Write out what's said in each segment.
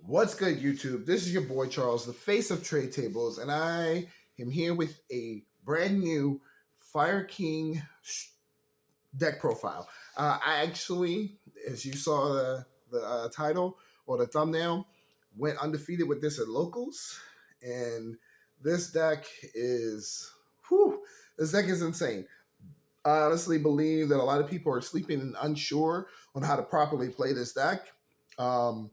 What's good, YouTube? This is your boy Charles, the face of trade tables, and I am here with a brand new Fire King deck profile. I actually, as you saw the title or the thumbnail, went undefeated with this at locals, and this deck is, whew, this deck is insane. I honestly believe that a lot of people are sleeping and unsure on how to properly play this deck. Um,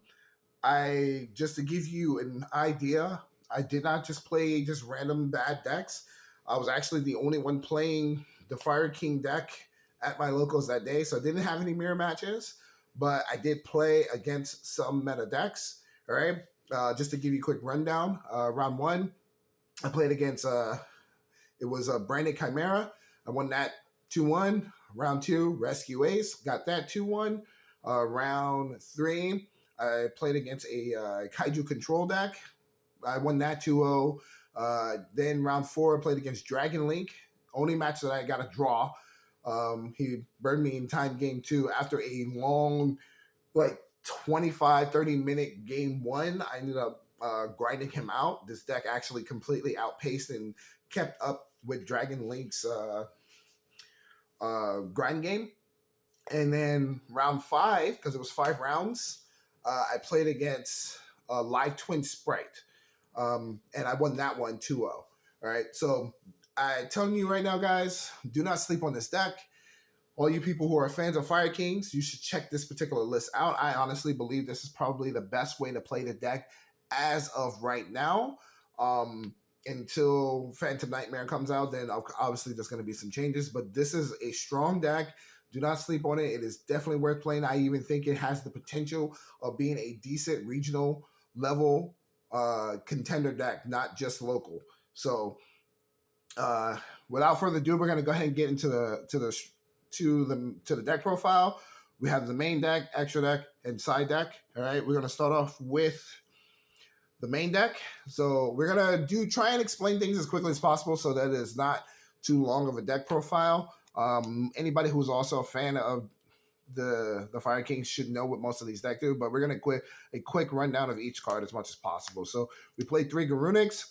I just to give you an idea, I did not just play just random bad decks. I was actually the only one playing the Fire King deck at my locals that day, so I didn't have any mirror matches, but I did play against some meta decks. All right, just to give you a quick rundown. Round one, I played against it was a Branded Chimera. I won that 2-1. Round two, Rescue Ace, got that 2-1. Round three, I played against a Kaiju Control deck. I won that 2-0. Then round four, I played against Dragon Link. Only match that I got a draw. He burned me in time game two after a long, like 25, 30-minute game one. I ended up grinding him out. This deck actually completely outpaced and kept up with Dragon Link's grind game. And then round five, because it was 5 rounds, I played against Live Twin Sprite. And I won that one 2-0. All right. So I'm telling you right now, guys, do not sleep on this deck. All you people who are fans of Fire Kings, you should check this particular list out. I honestly believe this is probably the best way to play the deck as of right now. Until Phantom Nightmare comes out, then obviously there's going to be some changes. But this is a strong deck. Do not sleep on it. It is definitely worth playing. I even think it has the potential of being a decent regional level contender deck, not just local. So without further ado, we're going to go ahead and get into the deck profile. We have the main deck, extra deck, and side deck. All right, we're going to start off with the main deck. So we're going to try and explain things as quickly as possible so that it's not too long of a deck profile. Anybody who's also a fan of the Fire Kings should know what most of these decks do, but we're going to a quick rundown of each card as much as possible. So we played 3 Garunics.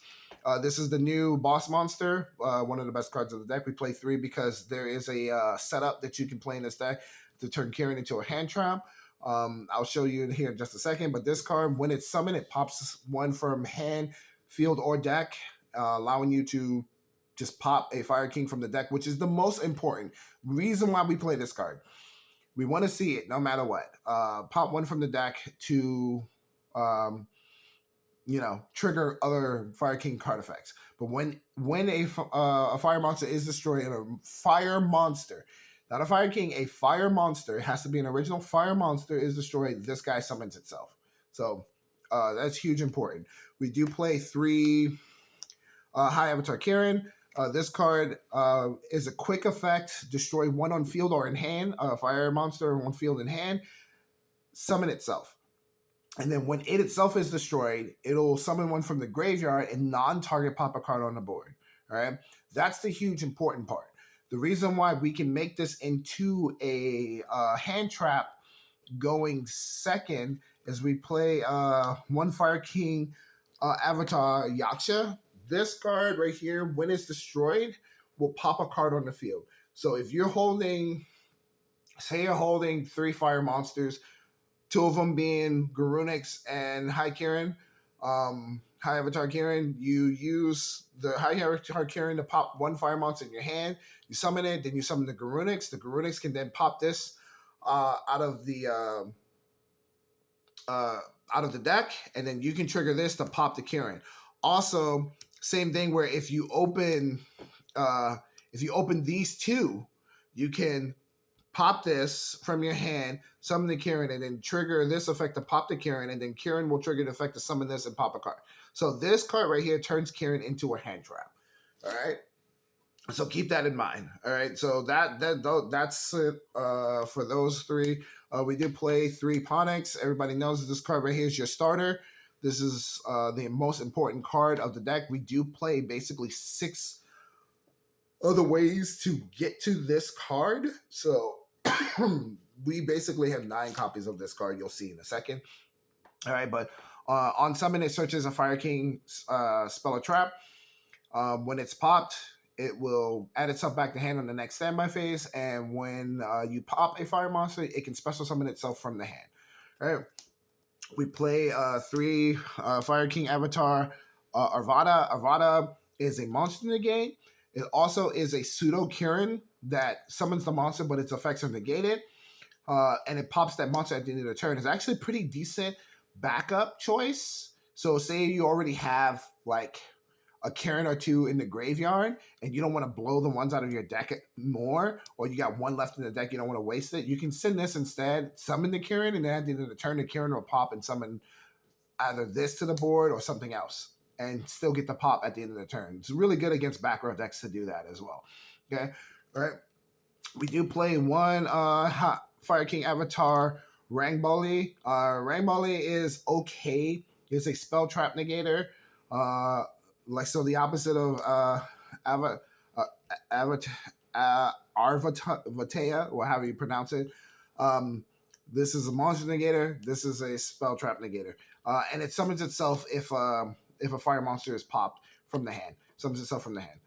This is the new boss monster, one of the best cards of the deck. We play 3 because there is a setup that you can play in this deck to turn Kieran into a hand trap. I'll show you here in just a second, but this card, when it's summoned, it pops 1 from hand, field, or deck, allowing you to just pop a Fire King from the deck, which is the most important reason why we play this card. We want to see it no matter what. Pop 1 from the deck to, trigger other Fire King card effects. But when a fire monster is destroyed, and a fire monster, not a Fire King, a fire monster, it has to be an original fire monster, is destroyed, this guy summons itself. So that's huge important. We do play 3 High Avatar Kieran. This card is a quick effect. Destroy 1 on field or in hand. Fire monster on field in hand. Summon itself. And then when it itself is destroyed, it'll summon 1 from the graveyard and non-target pop a card on the board. All right? That's the huge important part. The reason why we can make this into a hand trap going second is we play 1 Fire King Avatar Yaksha. This card right here, when it's destroyed, will pop a card on the field. So if you're holding, say you're holding 3 fire monsters, 2 of them being Garunix and High Kieran, High Avatar Kieran, you use the High Avatar Kieran to pop 1 fire monster in your hand. You summon it, then you summon the Garunix. The Garunix can then pop this out of the deck, and then you can trigger this to pop the Kieran. Also, same thing where if you open these 2, you can pop this from your hand, summon the Kieran, and then trigger this effect to pop the Kieran, and then Kieran will trigger the effect to summon this and pop a card. So this card right here turns Kieran into a hand trap. All right. So keep that in mind. All right. So that's it for those 3. We did play 3 Ponics. Everybody knows that this card right here is your starter. This is the most important card of the deck. We do play basically 6 other ways to get to this card. So we basically have 9 copies of this card. You'll see in a second. All right, but On summon, it searches a Fire King spell or trap. When it's popped, it will add itself back to hand on the next standby phase. And when you pop a fire monster, it can special summon itself from the hand. All right. We play 3 Fire King Avatar Arvada. Arvada is a monster in the game. It also is a pseudo Kirin that summons the monster, but its effects are negated. And it pops that monster at the end of the turn. It's actually a pretty decent backup choice. So say you already have like a Karen or 2 in the graveyard and you don't want to blow the ones out of your deck more, or you got 1 left in the deck, you don't want to waste it, you can send this instead, summon the Karen, and then at the end of the turn, the Karen will pop and summon either this to the board or something else and still get the pop at the end of the turn. It's really good against back row decks to do that as well. Okay, all right. We do play 1 Fire King Avatar Rangbali. Rangbali is okay. It's a spell trap negator. Like so, the opposite of Arvatea, or however you pronounce it. This is a monster negator. This is a spell trap negator, and it summons itself if a fire monster is popped from the hand. Summons itself from the hand.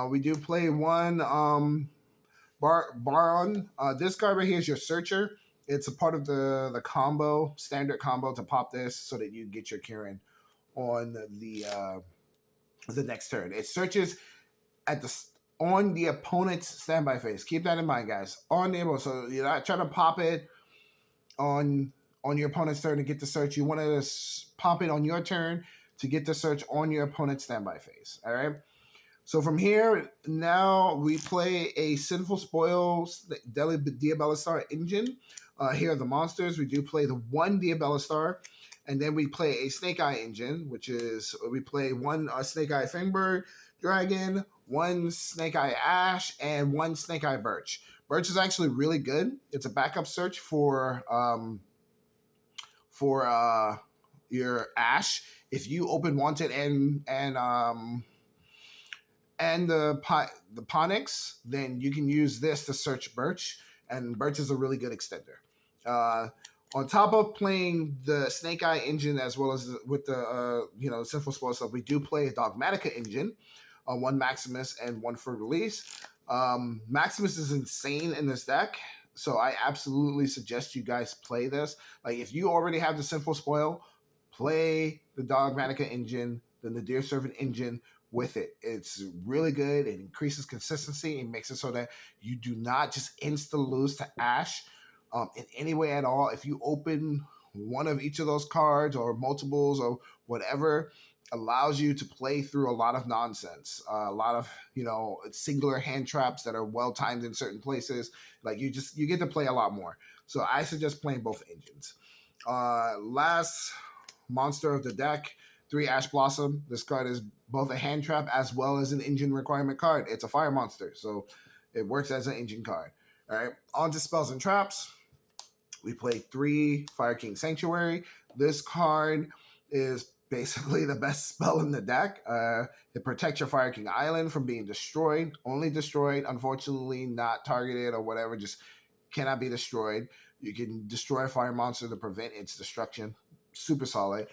We do play 1 Baron. This card right here is your searcher. It's a part of the combo, standard combo, to pop this so that you get your Kirin on the next turn. It searches on the opponent's standby phase. Keep that in mind, guys. On the opponent, so you're not trying to pop it on your opponent's turn to get the search. You want to pop it on your turn to get the search on your opponent's standby phase. All right. So from here, now we play a Sinful Spoils Diabelistar engine. Here are the monsters. We do play the 1 Diabelistar, and then we play a Snake Eye engine, which is we play 1 Snake Eye Fangbird Dragon, 1 Snake Eye Ash, and 1 Snake Eye Birch. Birch is actually really good. It's a backup search for your Ash. If you open Wanted and the Ponix, then you can use this to search Birch, and Birch is a really good extender. On top of playing the Snake Eye engine as well as with the Sinful Spoil stuff, we do play a Dogmatica engine, 1 Maximus and 1 for release. Maximus is insane in this deck, so I absolutely suggest you guys play this. Like, if you already have the Sinful Spoil, play the Dogmatica engine, then the Deer Servant engine with it. It's really good. It increases consistency and makes it so that you do not just insta lose to Ash in any way at all. If you open one of each of those cards or multiples or whatever, allows you to play through a lot of nonsense, a lot of singular hand traps that are well timed in certain places. Like you get to play a lot more. So I suggest playing both engines. Last monster of the deck, 3 Ash Blossom. This card is both a hand trap as well as an engine requirement card. It's a fire monster, so it works as an engine card. All right, on to spells and traps. We play 3 Fire King Sanctuary. This card is basically the best spell in the deck. It protects your Fire King Island from being destroyed. Only destroyed, unfortunately, not targeted or whatever, just cannot be destroyed. You can destroy a fire monster to prevent its destruction. Super solid.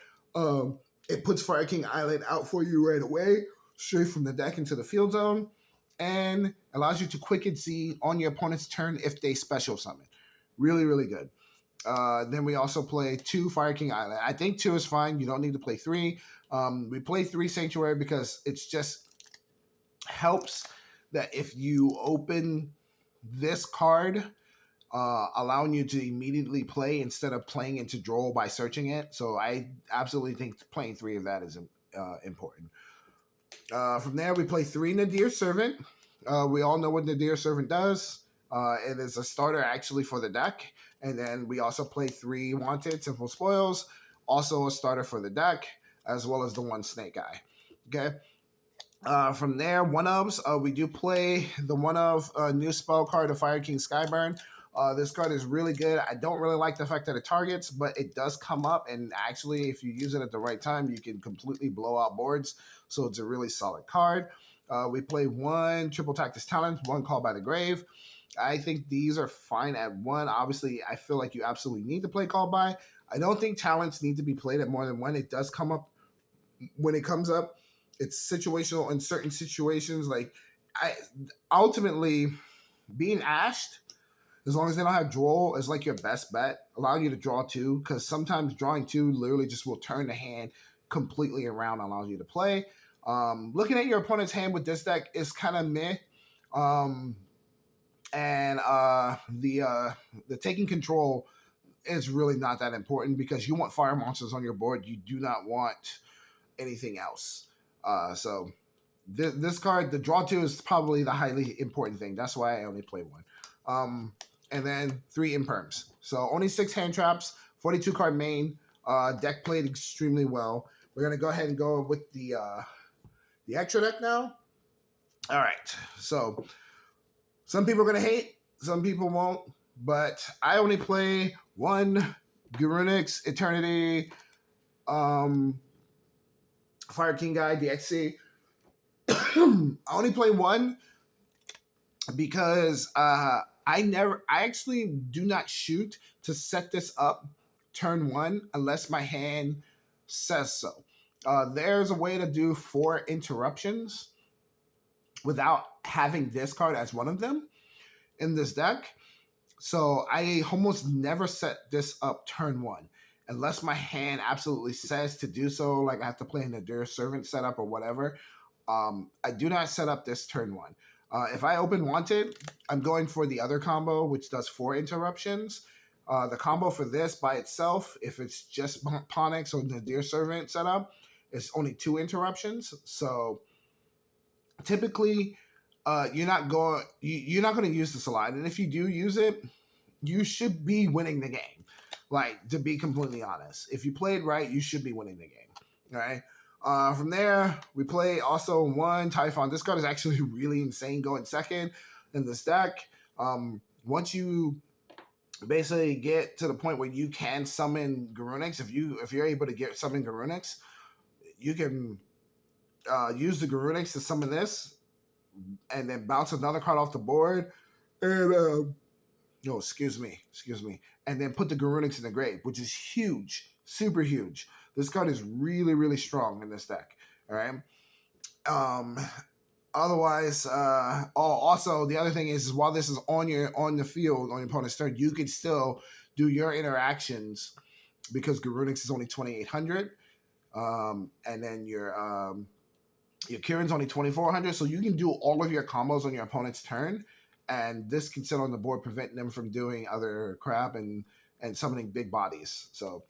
It puts Fire King Island out for you right away, straight from the deck into the field zone, and allows you to Quicken Seed on your opponent's turn if they special summon. Really, really good. Then we also play 2 Fire King Island. I think 2 is fine. You don't need to play 3. We play 3 Sanctuary because it's just helps that if you open this card, allowing you to immediately play instead of playing into draw by searching it. So I absolutely think playing 3 of that is important. From there, we play 3 Nadir Servant. We all know what Nadir Servant does. It is a starter actually for the deck. And then we also play 3 Wanted Simple Spoils, also a starter for the deck, as well as the 1 Snake Eye. Okay. From there, 1-ofs. We do play the 1-of new spell card, the Fire King Skyburn. This card is really good. I don't really like the fact that it targets, but it does come up, and actually, if you use it at the right time, you can completely blow out boards. So it's a really solid card. We play 1 Triple Tactics Talent, 1 Call by the Grave. I think these are fine at 1. Obviously, I feel like you absolutely need to play Call by. I don't think talents need to be played at more than one. It does come up when it comes up. It's situational in certain situations. Like I ultimately being ashed, as long as they don't have draw, is like your best bet. Allow you to draw two, because sometimes drawing two literally just will turn the hand completely around, allows you to play. Looking at your opponent's hand with this deck is kind of meh. Um, and the taking control is really not that important because you want fire monsters on your board. You do not want anything else. So this card, the draw two, is probably the highly important thing. That's why I only play one. And then 3 imperms. So only 6 hand traps, 42 card main. Deck played extremely well. We're gonna go ahead and go with the extra deck now. All right. So some people are gonna hate, some people won't. But I only play one Garunix Eternity Fire King guy DXC. I only play one because I actually do not shoot to set this up turn 1 unless my hand says so. There's a way to do 4 interruptions without having this card as one of them in this deck. So I almost never set this up turn 1 unless my hand absolutely says to do so, like I have to play in the Dear Servant setup or whatever. I do not set up this turn 1. If I open Wanted, I'm going for the other combo, which does 4 interruptions. The combo for this by itself, if it's just Ponyx or the Dear Servant setup, is only 2 interruptions. So typically, you're not going to use this a lot, and if you do use it, you should be winning the game. Like, to be completely honest, if you played right, you should be winning the game. All right. From there, we play also 1 Typhon. This card is actually really insane going second in this deck. Once you basically get to the point where you can summon Garunix, if you're able to get summon Garunix, you can use the Garunix to summon this, and then bounce another card off the board, and excuse me, and then put the Garunix in the grave, which is huge, super huge. This card is really, really strong in this deck. All right. Otherwise, also the other thing is while this is on the field on your opponent's turn, you can still do your interactions because Garunix is only 2,800, and then your Kieran's only 2,400, so you can do all of your combos on your opponent's turn, and this can sit on the board, preventing them from doing other crap and summoning big bodies. So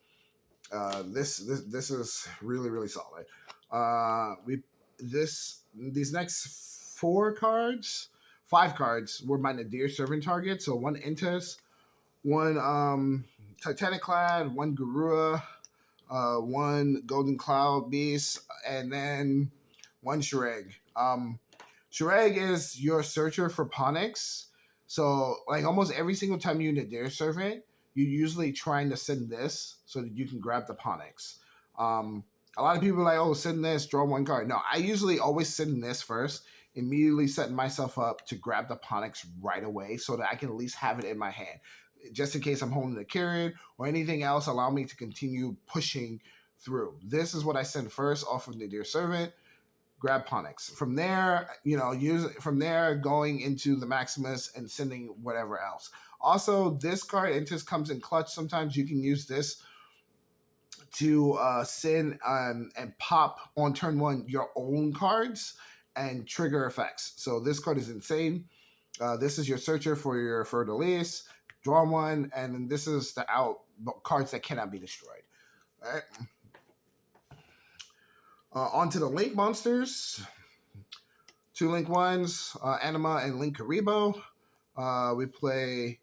this is really, really solid. These next 5 cards were my Nadir Servant target. So 1 Intis, 1 Titanic Clad, 1 Garua, 1 Golden Cloud Beast, and then 1 Shireg. Shireg is your searcher for Ponyx. So like almost every single time you Nadir Servant, you're usually trying to send this so that you can grab the Ponyx. A lot of people are like, oh, send this, draw 1 card. No, I usually always send this first, immediately setting myself up to grab the Ponyx right away so that I can at least have it in my hand. Just in case I'm holding the Kirin or anything else, allow me to continue pushing through. This is what I send first off of the Dear Servant. Grab Ponyx. From there, going into the Maximus and sending whatever else. Also, this card, Intis, comes in clutch. Sometimes you can use this to send and pop on turn 1 your own cards and trigger effects. So this card is insane. This is your searcher for your Fer-de-Lis. Draw 1, and then this is the out cards that cannot be destroyed. All right. On to the Link monsters. 2 Link 1s, Anima and Link Karibo. We play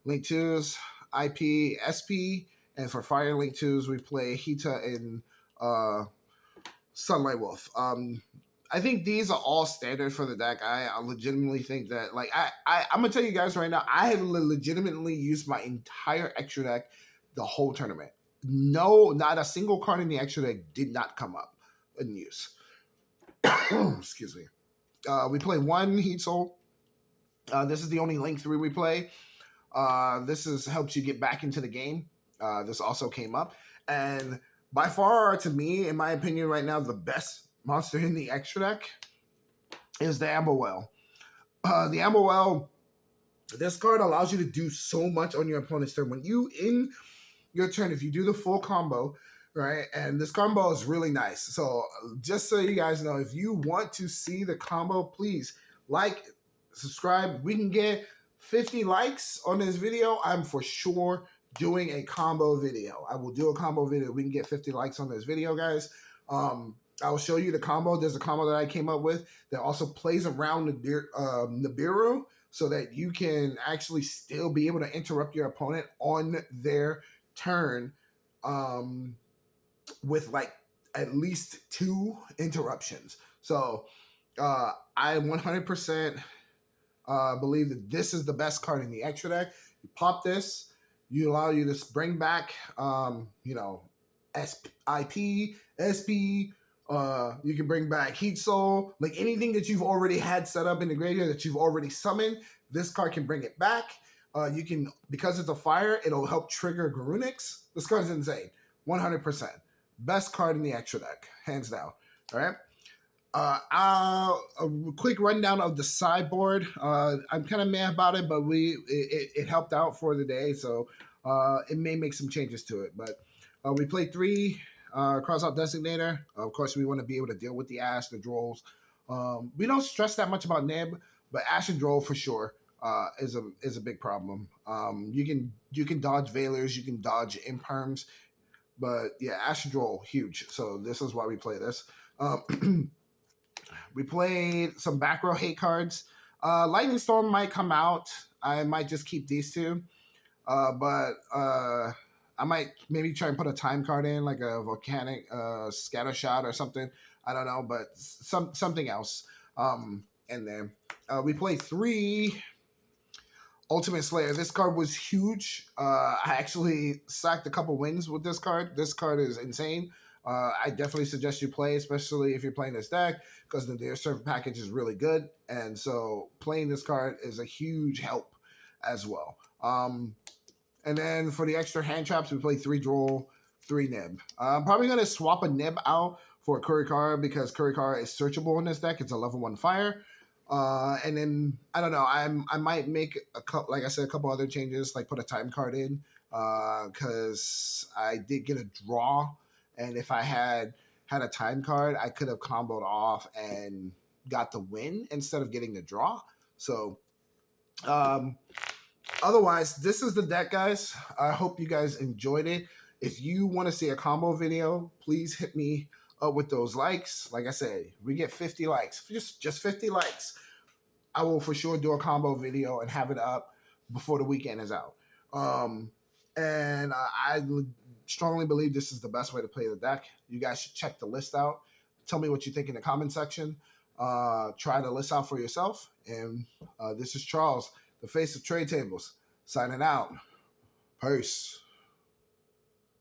Link 2s, IP, SP, and for Fire Link 2s, we play Hita and Sunlight Wolf. I think these are all standard for the deck. I legitimately think that, like, I'm going to tell you guys right now, I have legitimately used my entire extra deck the whole tournament. No, not a single card in the extra deck did not come up in use. Excuse me. We play 1 Heat Soul. This is the only Link 3 we play. This helps you get back into the game. this also came up, and by far, to me, in my opinion, right now, the best monster in the extra deck is the Amber Well. The Amber Well, this card allows you to do so much on your opponent's turn. When you in your turn, if you do the full combo, right, and this combo is really nice. So just so you guys know, if you want to see the combo, please like, subscribe. We can get 50 likes on this video. I'm for sure doing a combo video. I will do a combo video. We can get 50 likes on this video, guys. I'll show you the combo. There's a combo that I came up with that also plays around Nibiru, so that you can actually still be able to interrupt your opponent on their turn with like at least 2 interruptions. So I 100% believe that this is the best card in the extra deck. You pop this, you allow you to bring back, SIP, SP. You can bring back Heat Soul, like anything that you've already had set up in the graveyard that you've already summoned. This card can bring it back. You can, because it's a fire, it'll help trigger Garunix. This card's insane, 100%. Best card in the extra deck, hands down. All right. A quick rundown of the sideboard. I'm kind of mad about it, but it helped out for the day, so it may make some changes to it. But we played 3 cross-out designator. Of course, we want to be able to deal with the Ash, the Drolls. We don't stress that much about Nib, but Ash and Droll for sure is a big problem. You can dodge Veilers, you can dodge Imperms, but yeah, Ash and Droll, huge. So this is why we play this. We played some back row hate cards. Lightning Storm might come out. I might just keep these 2. But I might maybe try and put a time card in, like a volcanic scatter shot or something. I don't know, but something else. And then we played 3 Ultimate Slayer. This card was huge. I actually sacked a couple wins with this card. This card is insane. I definitely suggest you play, especially if you're playing this deck, because the Deer Servant package is really good. And so playing this card is a huge help as well. And then for the extra hand traps, we play 3 Droll, 3 Nib. I'm probably going to swap a Nib out for a Kurikara because Kurikara is searchable in this deck. It's a level 1 fire. And then, I don't know, I might make, like I said, a couple other changes, like put a time card in because I did get a draw. And if I had a time card, I could have comboed off and got the win instead of getting the draw. So, otherwise, this is the deck, guys. I hope you guys enjoyed it. If you want to see a combo video, please hit me up with those likes. Like I said, we get 50 likes, just 50 likes. I will for sure do a combo video and have it up before the weekend is out. And I strongly believe this is the best way to play the deck. You guys should check the list out. Tell me what you think in the comment section. Try the list out for yourself. And this is Charles, the face of trade tables, signing out. Peace.